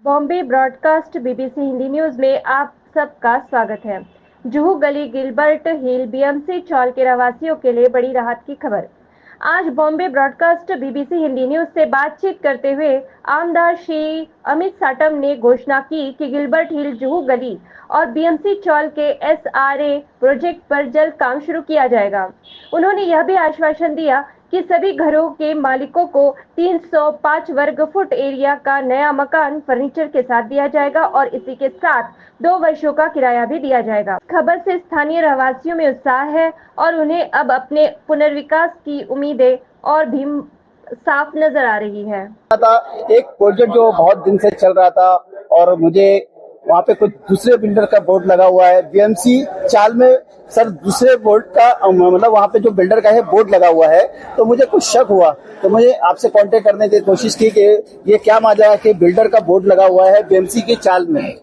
Bombay broadcast BBC Hindi news में आप सबका स्वागत है। जुहू गली गिलबर्ट हिल बीएमसी चौल के रहवासियों के लिए बड़ी राहत की खबर। आज Bombay broadcast BBC Hindi news से बातचीत करते हुए आमदार श्री अमित साटम ने घोषणा की कि गिलबर्ट हिल जुहू गली और बीएमसी चौल के एसआरए प्रोजेक्ट पर जल्द काम शुरू किया जाएगा। उन्होंने यह भी आश्वासन दिया कि सभी घरों के मालिकों को 305 वर्ग फुट एरिया का नया मकान फर्नीचर के साथ दिया जाएगा और इसी के साथ 2 वर्षों का किराया भी दिया जाएगा। खबर से स्थानीय रहवासियों में उत्साह है और उन्हें अब अपने पुनर्विकास की उम्मीदें और भी साफ नजर आ रही है। एक प्रोजेक्ट जो बहुत दिन से चल रहा था और मुझे वहाँ पे कुछ दूसरे बिल्डर का बोर्ड लगा हुआ है बीएमसी चाल में सर, दूसरे बोर्ड का मतलब वहाँ पे जो बिल्डर का है बोर्ड लगा हुआ है, तो मुझे कुछ शक हुआ, तो मुझे आपसे कांटेक्ट करने की कोशिश की कि ये क्या मामला है कि बिल्डर का बोर्ड लगा हुआ है बीएमसी की चाल में।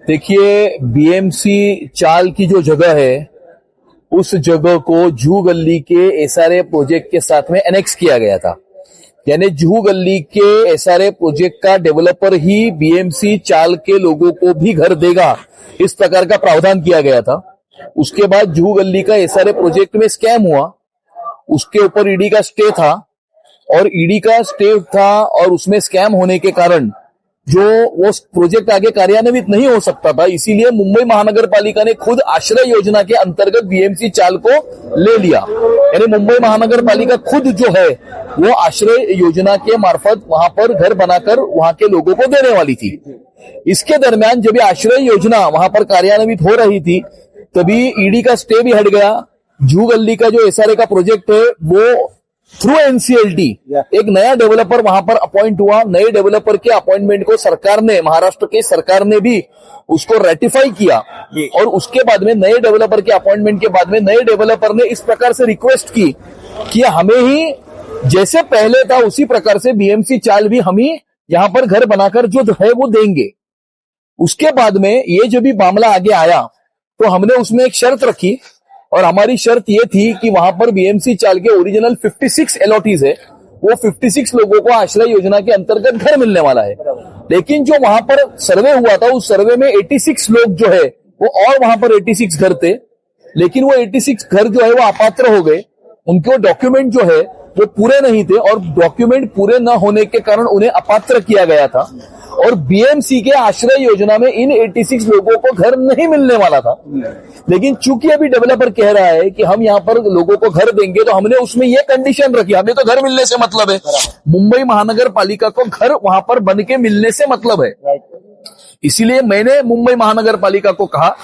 देखिए, बीएमसी चाल की जो जगह है उस जगह को जुहू गली के एसआरए प्रोजेक्ट के साथ में एनेक्स किया गया था। यानी जुहू गली के एसआरए प्रोजेक्ट का डेवलपर ही बीएमसी चाल के लोगों को भी घर देगा, इस प्रकार का प्रावधान किया गया था। उसके बाद जुहू गली का एसआरए प्रोजेक्ट में स्कैम हुआ, उसके ऊपर ईडी का स्टे था और उसमें स्कैम होने के कारण जो वो प्रोजेक्ट आगे कार्यान्वित नहीं हो सकता था, इसीलिए मुंबई महानगर पालिका ने खुद आश्रय योजना के अंतर्गत बीएमसी चाल को ले लिया। यानी मुंबई महानगर पालिका खुद जो है वो आश्रय योजना के मार्फत वहां पर घर बनाकर वहां के लोगों को देने वाली थी। इसके दरमियान जब आश्रय योजना वहां पर कार्यान्वित हो रही थी तभी ईडी का स्टे भी हट गया। जुहू गली का जो एसआरए का प्रोजेक्ट है वो थ्रू एनसीएलटी एक नया डेवलपर वहां पर अपॉइंट हुआ। नए डेवलपर के अपॉइंटमेंट को सरकार ने, महाराष्ट्र की सरकार ने भी उसको रेटिफाई किया और उसके बाद में नए डेवलपर के अपॉइंटमेंट के बाद में नए डेवलपर ने इस प्रकार से रिक्वेस्ट की कि हमें ही जैसे पहले था उसी प्रकार से बीएमसी चाल भी हम ही यहां पर घर बनाकर जो है वो देंगे। उसके बाद में ये जो भी मामला आगे आया तो हमने उसमें एक शर्त रखी और हमारी शर्त ये थी कि वहां पर बीएमसी चाल के ओरिजिनल 56 अलॉटीज है, वो 56 लोगों को आश्रय योजना के अंतर्गत घर मिलने वाला है। लेकिन जो वहां पर सर्वे हुआ था उस सर्वे में 86 लोग जो है वो और वहां पर 86 घर थे, लेकिन वो 86 घर जो है वो अपात्र हो गए। उनके डॉक्यूमेंट जो है वो पूरे नहीं थे और डॉक्यूमेंट पूरे न होने के कारण उन्हें अपात्र किया गया था और बीएमसी के आश्रय योजना में इन 86 लोगों को घर नहीं मिलने वाला था। लेकिन चूंकि अभी डेवलपर कह रहा है कि हम यहाँ पर लोगों को घर देंगे, तो हमने उसमें यह कंडीशन रखी, हमें तो घर मिलने से मतलब है, मुंबई महानगर पालिका को घर वहां पर बन के मिलने से मतलब है। इसीलिए मैंने मुंबई महानगर पालिका को कहा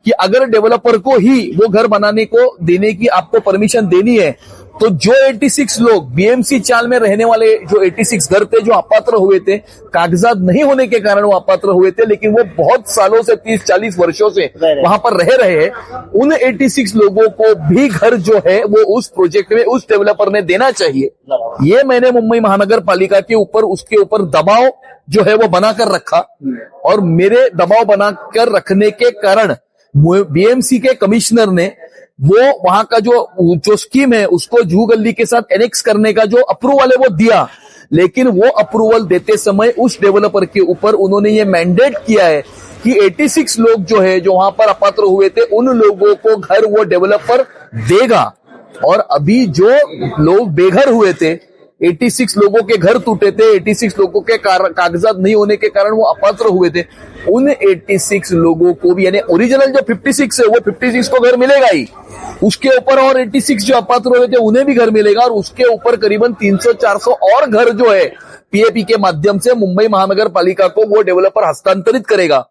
कि अगर डेवलपर को ही वो घर बनाने को देने की आपको परमिशन देनी है तो जो 86 लोग बीएमसी चाल में रहने वाले जो 86 घर थे जो अपात्र हुए थे, कागजात नहीं होने के कारण वो अपात्र हुए थे, लेकिन वो बहुत सालों से 30-40 वर्षों से वहां पर रह रहे हैं, उन 86 लोगों को भी घर जो है वो उस प्रोजेक्ट में उस डेवलपर ने देना चाहिए। ये मैंने मुंबई महानगर पालिका के ऊपर उसके ऊपर दबाव जो है वो बनाकर रखा और मेरे दबाव बनाकर रखने के कारण बीएमसी के कमिश्नर ने वो वहां का जो स्कीम है उसको जुहू गली के साथ एनेक्स करने का जो अप्रूवल है वो दिया। लेकिन वो अप्रूवल देते समय उस डेवलपर के ऊपर उन्होंने ये मैंडेट किया है कि 86 लोग जो है जो वहां पर अपात्र हुए थे उन लोगों को घर वो डेवलपर देगा। और अभी जो लोग बेघर हुए थे, 86 लोगों के घर टूटे थे, 86 लोगों के कागजात नहीं होने के कारण वो अपात्र हुए थे, उन 86 लोगों को भी, यानी ओरिजिनल जो 56 है वो 56 को घर मिलेगा ही, उसके ऊपर और 86 जो अपात्र हुए थे उन्हें भी घर मिलेगा और उसके ऊपर करीबन 300-400 और घर जो है पीएपी के माध्यम से मुंबई महानगर पालिका को वो डेवलपर हस्तांतरित करेगा।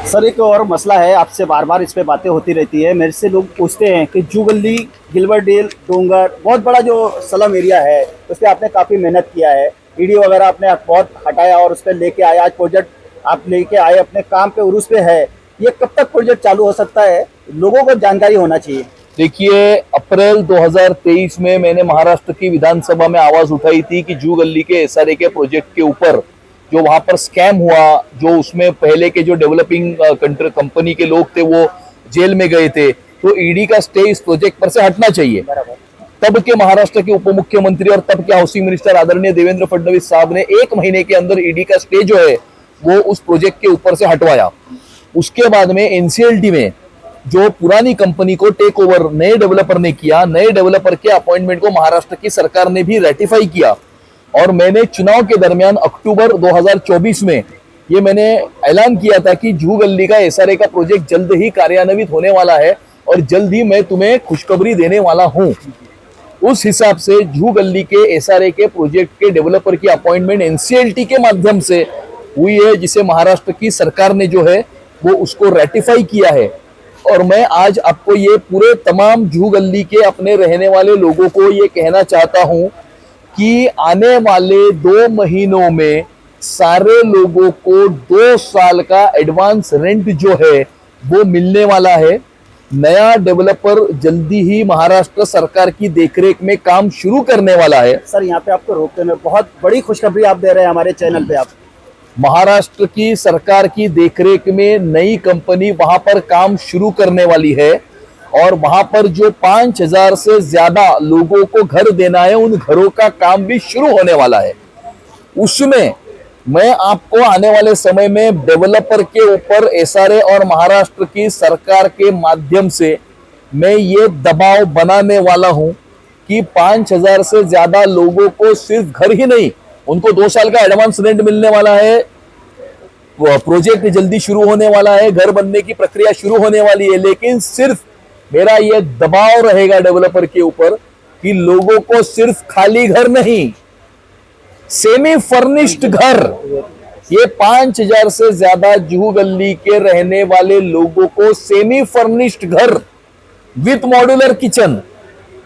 सर, एक और मसला है, आपसे बार बार इस पे बातें होती रहती है, मेरे से लोग पूछते हैं कि जुहू गली, गिलबर्ट हिल, डोंगर बहुत बड़ा जो स्लम एरिया है उस पर आपने काफी मेहनत किया है, ईडी वगैरह आपने बहुत हटाया और उस पर लेके आए, आज प्रोजेक्ट आप लेके आए अपने काम पे उरूज पे है, ये कब तक प्रोजेक्ट चालू हो सकता है, लोगों को जानकारी होना चाहिए। देखिए, अप्रैल 2023 में मैंने महाराष्ट्र की विधानसभा में आवाज उठाई थी कि जुहू गली के एसआरए के प्रोजेक्ट के ऊपर जो वहां पर स्कैम हुआ, जो उसमें पहले के जो डेवलपिंग कंपनी के लोग थे वो जेल में गए थे, तो ईडी का स्टे इस प्रोजेक्ट पर से हटना चाहिए। तब के महाराष्ट्र के उप मुख्यमंत्री और तब के हाउसिंग मिनिस्टर आदरणीय देवेंद्र फडणवीस साहब ने 1 महीने के अंदर ईडी का स्टे जो है वो उस प्रोजेक्ट के ऊपर से हटवाया। उसके बाद में एनसीएलटी में जो पुरानी कंपनी को टेक ओवर नए डेवलपर ने किया, नए डेवलपर के अपॉइंटमेंट को महाराष्ट्र की सरकार ने भी रेटिफाई किया। और मैंने चुनाव के दरमियान अक्टूबर 2024 में ये मैंने ऐलान किया था कि जुहू गली का एसआरए का प्रोजेक्ट जल्द ही कार्यान्वित होने वाला है और जल्द ही मैं तुम्हें खुशखबरी देने वाला हूं। उस हिसाब से जुहू गली के एसआरए के प्रोजेक्ट के डेवलपर की अपॉइंटमेंट एनसीएलटी के माध्यम से हुई है, जिसे महाराष्ट्र की सरकार ने जो है वो उसको रेटिफाई किया है। और मैं आज आपको ये पूरे तमाम जुहू गली के अपने रहने वाले लोगों को ये कहना चाहता हूं कि आने वाले 2 महीनों में सारे लोगों को 2 साल का एडवांस रेंट जो है वो मिलने वाला है। नया डेवलपर जल्दी ही महाराष्ट्र सरकार की देखरेख में काम शुरू करने वाला है। सर यहाँ पे आपको रोकते हुए बहुत बड़ी खुशखबरी आप दे रहे हैं हमारे चैनल पे। आप महाराष्ट्र की सरकार की देखरेख में नई कंपनी वहां पर काम शुरू करने वाली है और वहां पर जो 5000 से ज्यादा लोगों को घर देना है, उन घरों का काम भी शुरू होने वाला है। उसमें मैं आपको आने वाले समय में डेवलपर के ऊपर एसआरए और महाराष्ट्र की सरकार के माध्यम से मैं ये दबाव बनाने वाला हूं कि 5000 से ज्यादा लोगों को सिर्फ घर ही नहीं, उनको 2 साल का एडवांस रेंट मिलने वाला है, प्रोजेक्ट जल्दी शुरू होने वाला है, घर बनने की प्रक्रिया शुरू होने वाली है। लेकिन सिर्फ मेरा यह दबाव रहेगा डेवलपर के ऊपर कि लोगों को सिर्फ खाली घर नहीं, सेमी फर्निश्ड घर, ये 5000 से ज्यादा जुहू गली के रहने वाले लोगों को सेमी फर्निश्ड घर विथ मॉड्यूलर किचन,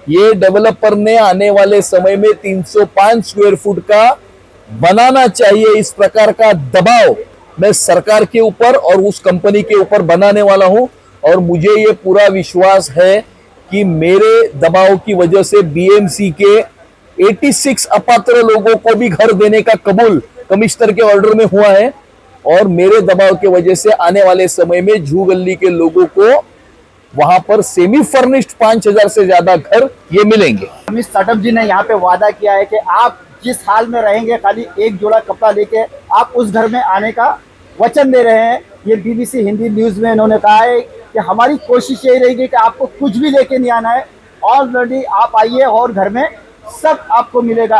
ये डेवलपर ने आने वाले समय में 305 स्क्वायर फुट का बनाना चाहिए। इस प्रकार का दबाव मैं सरकार के ऊपर और उस कंपनी के ऊपर बनाने वाला हूं और मुझे ये पूरा विश्वास है कि मेरे दबाव की वजह से बीएमसी के 86 अपात्र लोगों को भी घर देने का कबूल कमिश्नर के ऑर्डर में हुआ है और मेरे दबाव की वजह से आने वाले समय में जुहू गली के लोगों को वहां पर सेमी फर्निश्ड 5000 से ज्यादा घर ये मिलेंगे। अमित साटम जी ने यहाँ पे वादा किया है कि आप जिस हाल में रहेंगे खाली एक जोड़ा कपड़ा लेके आप उस घर में आने का वचन दे रहे हैं। ये बीबीसी हिंदी न्यूज में इन्होंने कहा है कि हमारी कोशिश यही रहेगी कि आपको कुछ भी लेके नहीं आना है, ऑलरेडी आप आइए और घर में सब आपको मिलेगा।